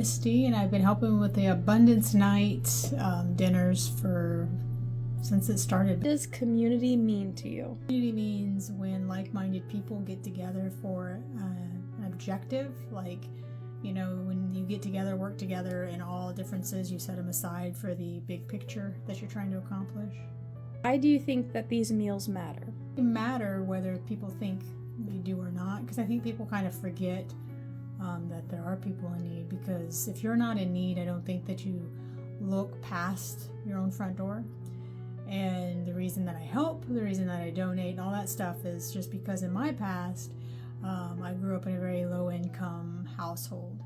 Misty, and I've been helping with the Abundance Night dinners since it started. What does community mean to you? Community means when like-minded people get together for an objective, like, you know, when you get together, work together, and all differences, you set them aside for the big picture that you're trying to accomplish. Why do you think that these meals matter? It matter whether people think they do or not, because I think people kind of forget that there are people in need, because if you're not in need, I don't think that you look past your own front door. And the reason that I help, the reason that I donate, and all that stuff is just because in my past, I grew up in a very low-income household.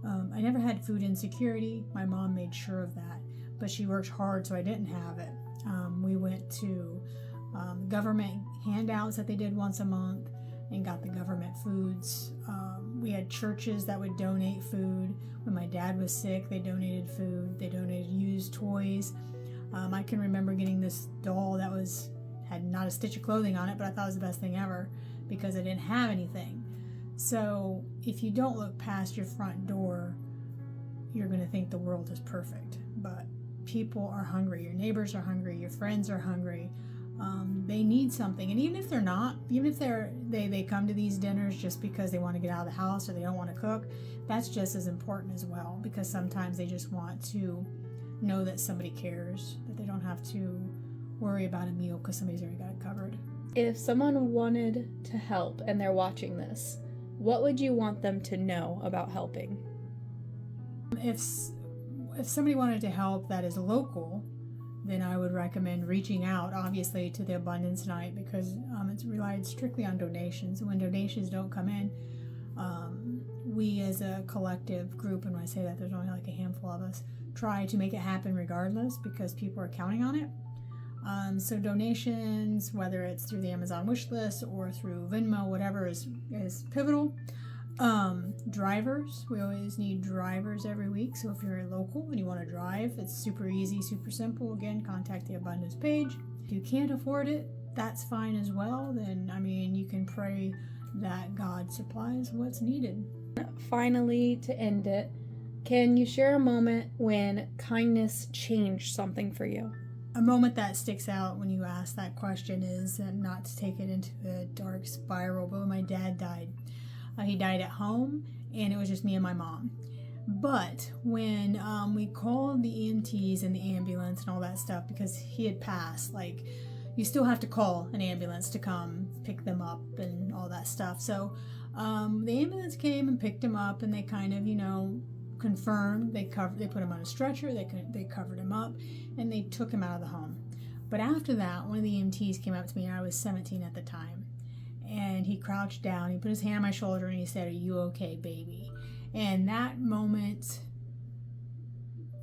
I never had food insecurity. My mom made sure of that, but she worked hard so I didn't have it. We went to government handouts that they did once a month and got the government foods. We had churches that would donate food. When my dad was sick, they donated food. They donated used toys. I can remember getting this doll that had not a stitch of clothing on it, but I thought it was the best thing ever because I didn't have anything. So if you don't look past your front door, you're going to think the world is perfect. But people are hungry. Your neighbors are hungry. Your friends are hungry. They need something, and even if they're not, even if they come to these dinners just because they want to get out of the house or they don't want to cook, that's just as important as well, because sometimes they just want to know that somebody cares, that they don't have to worry about a meal because somebody's already got it covered. If someone wanted to help and they're watching this, what would you want them to know about helping? If somebody wanted to help that is local, then I would recommend reaching out, obviously, to the Abundance Night, because it's relied strictly on donations. When donations don't come in, we as a collective group, and when I say that, there's only like a handful of us, try to make it happen regardless because people are counting on it. So donations, whether it's through the Amazon wish list or through Venmo, whatever is pivotal. Drivers, we always need drivers every week. So if you're local and you want to drive, it's super easy, super simple. Again, contact the Abundance page. If you can't afford it, that's fine as well. Then, you can pray that God supplies what's needed. Finally, to end it, can you share a moment when kindness changed something for you? A moment that sticks out when you ask that question is, and not to take it into a dark spiral, but when my dad died. He died at home, and it was just me and my mom. But when we called the EMTs and the ambulance and all that stuff, because he had passed, like, you still have to call an ambulance to come pick them up and all that stuff. So the ambulance came and picked him up, and they kind of, confirmed. They put him on a stretcher. They covered him up, and they took him out of the home. But after that, one of the EMTs came up to me, and I was 17 at the time. And he crouched down, he put his hand on my shoulder, and he said, "Are you okay, baby?" And that moment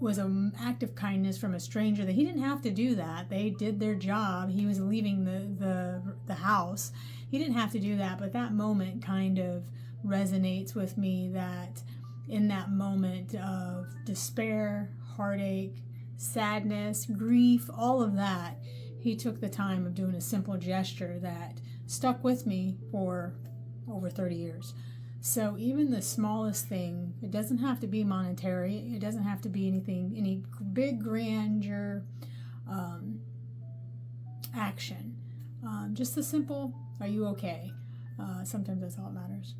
was an act of kindness from a stranger that he didn't have to do that. They did their job. He was leaving the house. He didn't have to do that, but that moment kind of resonates with me, that in that moment of despair, heartache, sadness, grief, all of that, he took the time of doing a simple gesture that stuck with me for over 30 years. So even the smallest thing, it doesn't have to be monetary, it doesn't have to be any big grandeur action. Just the simple, "Are you okay?" Sometimes that's all that matters.